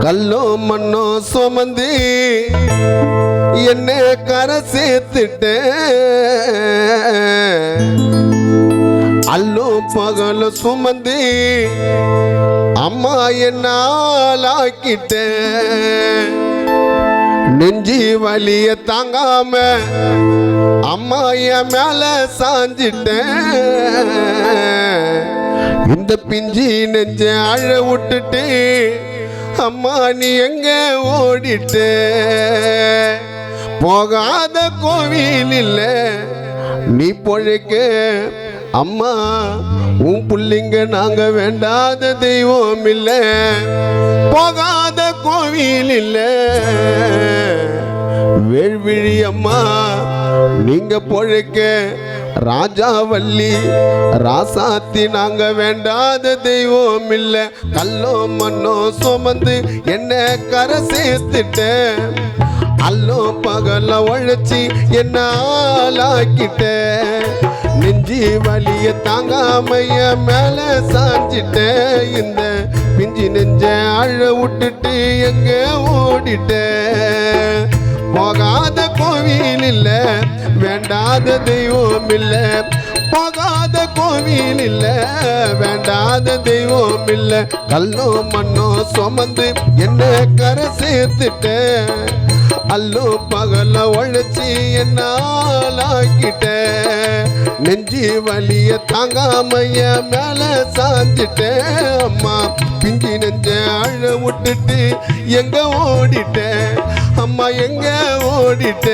கல்லோ மண்ணோ சுமந்து என்ன கரை சேர்த்துட்ட அல்லோ பகல சுமந்து அம்மா என்னாலாக்கிட்ட நெஞ்சி வலிய தாங்காம அம்மா என் மேல சாஞ்சிட்ட இந்த பிஞ்சி நெஞ்ச அழ விட்டுட்டு அம்மா நீ எங்க ஓடிட்ட போகாத கோவில் இல்ல நீ பொழைக்க அம்மா உன் புள்ளிங்க நாங்க வேண்டாத தெய்வம் இல்ல போகாத கோவில் இல்ல வேள்விழி அம்மா நீங்க பொழைக்க ராஜாவல்லி ராசாத்தி நாங்க வேண்டாத தெய்வம் இல்ல கல்லோ மண்ணோ சுமந்து என்ன கரை சேர்த்துட்ட அல்லோ பகல உழைச்சி என்ன ஆளாக்கிட்ட நெஞ்சி வலிய தாங்காமைய மேல சாஞ்சிட்ட இந்த பிஞ்சி நெஞ்ச அழ விட்டுட்டு எங்க ஓடிட்ட போகாத கோவில் இல்ல வேண்டாத தெய்வம் இல்ல போகாத கோவில் இல்ல வேண்டாத தெய்வம் இல்ல கல்லோ மண்ணோ சுமந்து என்ன கரை சேர்த்துட்ட அல்லோ பகல உழைச்சி என்னாலாக்கிட்ட நெஞ்சி வலிய தாங்காமைய மேல சாஞ்சிட்ட அம்மா பிஞ்சி நெஞ்ச அழ விட்டுட்டு எங்க ஓடிட்ட அம்மா எங்க ஓடிட்ட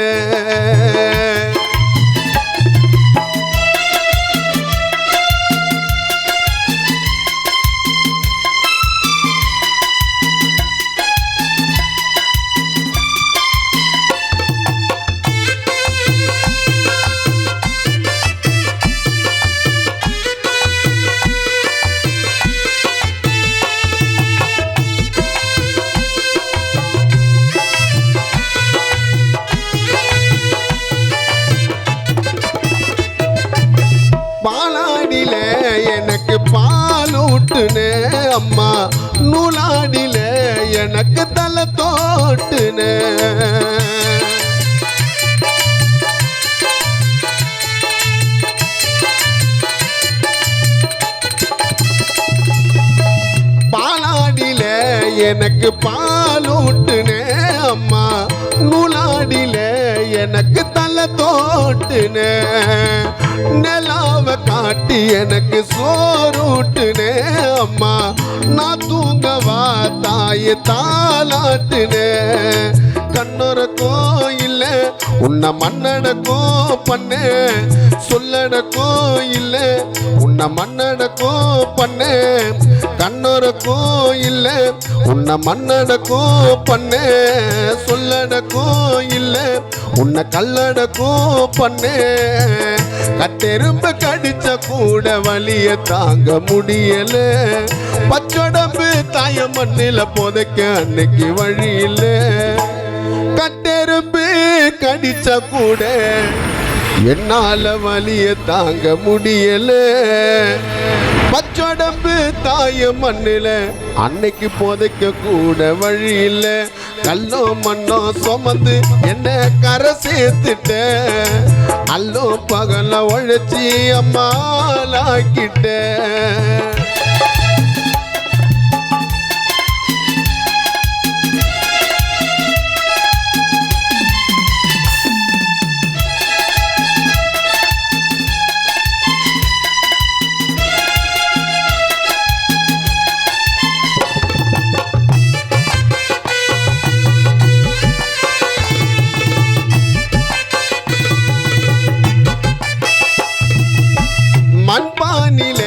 பாலாடில எனக்கு பால் ஊட்டுனே அம்மா நூலாடில எனக்கு தலை தோட்டுனே பாலாடில எனக்கு பால் ஊட்டுனே அம்மா நூலாடில எனக்கு தலை தோட்டுனே நிலாவ காட்டி எனக்கு சோறுட்டுனே அம்மா நான் தூங்கவா தாய தாலாட்டுனே கண்ணொரக்கும் இல்ல உன்னை மண்ணடக்கும் பண்ண சொல்லடக்கும் இல்ல உன்னை மண்ணடக்கும் பண்ண கண்ணொரக்கும் இல்ல உன்னை மண்ணடக்கும் பண்ண சொல்லடக்கும் இல்ல உன்னை கல்லடக்கும் பண்ண கட்டெரும்பு கடிச்ச கூட வலிய தாங்க முடியல பச்சோடம்பு தாய மண்ணில புதைக்க அன்னைக்கு வழியில கட்டெரும்பு கடிச்ச கூட என்னால வலிய தாங்க முடியல பச்சோடம்பு தாய மண்ணில அன்னைக்கு புதைக்க கூட வழியில கல்லோ மண்ணோ சுமந்து என்ன கரை சேர்த்துட்ட அல்லோ பகல உழைச்சி அம்மாலாக்கிட்ட மண்பானில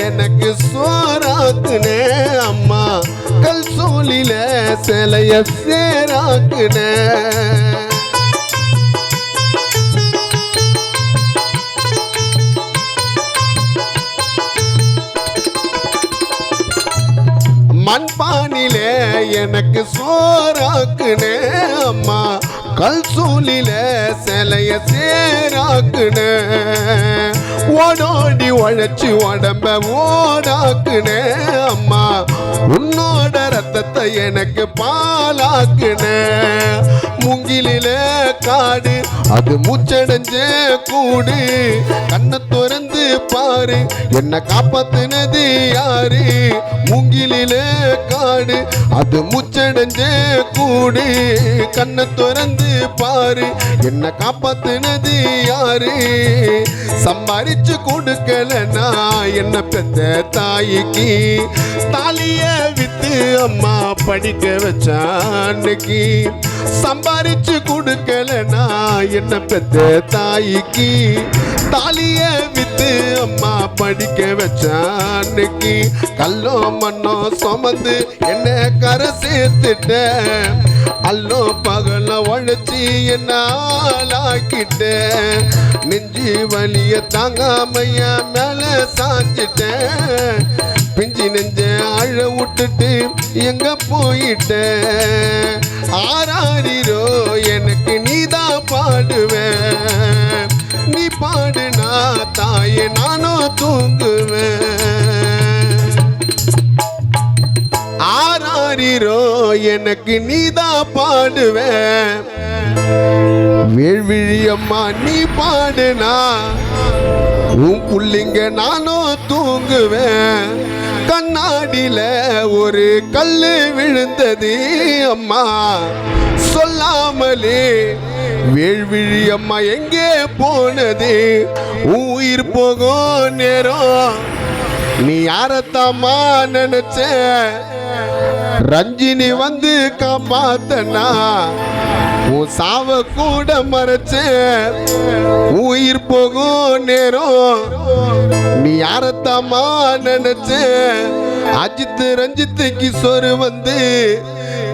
எனக்கு சோறாக்குனே அம்மா கல் சூழில சிலைய சேராக்குனே மண்பானில எனக்கு சோறாக்குனே அம்மா கல் சூலில சிலைய சேராக்குன ஓடோடி உழைச்சி உடம்ப ஓடாக்குன அம்மா உன்னோட ரத்தத்தை எனக்கு பாலாக்குன மூங்கிலில காடு அது மூச்சடைஞ்ச கூடு கண்ணை திறந்து பாரு என்ன காப்பாத்துனது யாரு மூங்கிலில காடு அது மூச்சடைஞ்ச கூடு கண்ணை திறந்து பாரு என்ன காப்பாத்துனது யாரு சம்பாரிச்சு கொடுக்கலனா என்ன பெத்த தாய்க்கு தாலிய வித்து அம்மா படிக்க வச்சான்னைக்கு சம்பாரிச்சு கொடுக்கலனா என்ன பெத்த தாய்க்கு தாலிய வித்து அம்மா படிக்க வச்சான்னைக்கு கல்லோ மண்ணோ சுமந்து என்ன கரை சேர்த்துட்ட அல்லோ பகல உழைச்சி என்ன ஆளாக்கிட்ட நெஞ்சு வலிய தாங்காமையா மேல சாஞ்சிட்டேன் பிஞ்சி நெஞ்ச அழ விட்டுட்டு எங்க போயிட்ட ஆராரிரோ எனக்கு நீதான் பாடுவேன் நீ பாடுனா தாயே நானும் தூங்குவேன் ஆராரிரோ எனக்கு நீதான் பாடுவேன் வேள்விழியம்மா நீ பாடுனா உன் புள்ளிங்க நானும் தூங்குவேன் கண்ணாடியில ஒரு கல்லு விழுந்தது அம்மா சொல்லாமலே வேள்விழி அம்மா எங்கே போனது உயிர் போகும் நேரம் நீ யாரத்தாமா நினைச்ச ரஞ்சினி வந்து காப்பாத்தனா உன் சாவ கூட மறைச்ச உயிர் போகும் நேரம் நீ யாரத்தாமா நினைச்ச அஜித் ரஞ்சித் கிஷோர் வந்து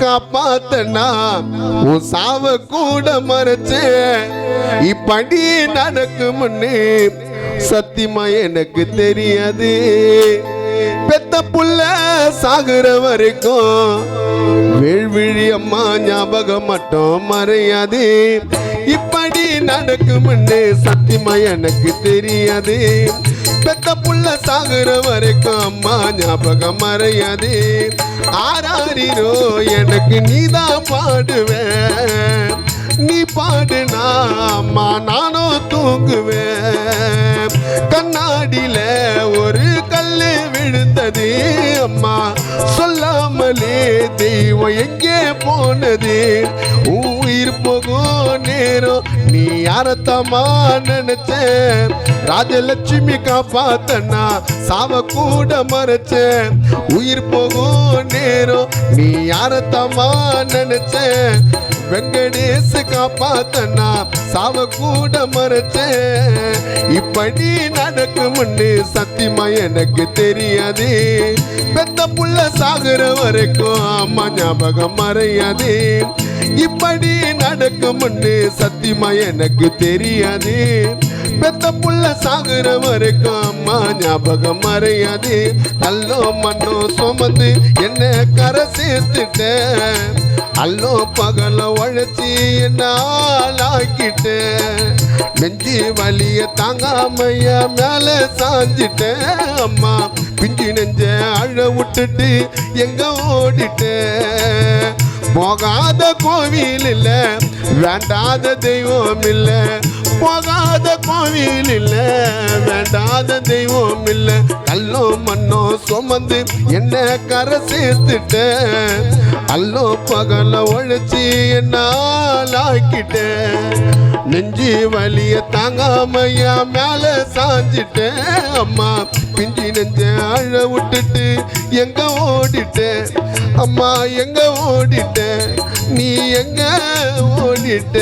காப்பாத்தனா உன் சாவ கூட மறைச்ச இப்படி நடக்கும்னு சத்தியமா எனக்கு தெரியாது பெத்த புள்ள சாகுற வரைக்கும் வேள்விழி அம்மா ஞாபகம் மட்டும் மறையாது இப்படி நடக்கும்னு சத்தியமா எனக்கு தெரியாது பெத்த புள்ள சாகுற வரைக்கும் அம்மா ஞாபகம் மறையாது ஆராரிரோ எனக்கு நீதான் பாடுவேன் நீ பாடுனா அம்மா நானும் தூங்குவேன் கண்ணாடியில ஒரு கல்லு விழுந்தது அம்மா சொல்லாமலே தெய்வம் எங்கே போனது உயிர் போகும் நேரம் நீ யாரத்தமா நினைச்ச ராஜலட்சுமி காப்பாத்தனா சாவ கூட மறைச்ச உயிர் போகும் நேரம் நீ யாரத்தமா நினைச்ச வெங்கடேச காப்பாத்தனா சாவ கூட மறைச்ச இப்படி நடக்கும்னு சத்தியமா எனக்கு தெரியாது பெத்த புள்ள சாகுற வரைக்கும் அம்மா ஞாபகம் மறையாது இப்படி நடக்கும்னு சத்தியமா எனக்கு தெரியாது பெத்த புள்ள சாகுற வரைக்கும் அம்மா ஞாபகம் மறையாது நல்லோ மண்ணோ சுமந்து என்ன கரை சேர்த்துட்ட அல்லோ பகல உழைச்சி என்ன ஆளாக்கிட்ட நெஞ்சு வலிய தாங்காமையா மேல சாஞ்சிட்டேன் அம்மா பிஞ்சு நெஞ்ச அழ விட்டுட்டு எங்க ஓடிட்ட போகாத கோவில் இல்ல வேண்டாத தெய்வம் இல்ல போகாத கோவில் இல்ல வேண்டாத தெய்வம் இல்ல கல்லோ மண்ணோ சுமந்து என்ன கரை சேர்த்துட்ட அல்லோ பகல உழைச்சி என்ன ஆளாக்கிட்ட நெஞ்சு வலிய தாங்காமையா மேல சாஞ்சிட்டேன் அம்மா பிஞ்சி நெஞ்ச அழ விட்டுட்டு எங்க ஓடிட்ட அம்மா எங்க ஓடிட்ட நீ எங்க ஓடிட்ட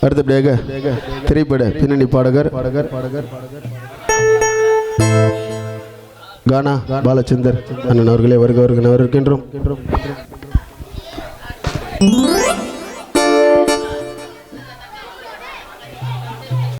அடுத்தபடியாக திரைப்பட பின்னணி பாடகர் கானா பாலச்சந்தர் அண்ணன் அவர்களே வருக வருக இருக்கின்றோம்.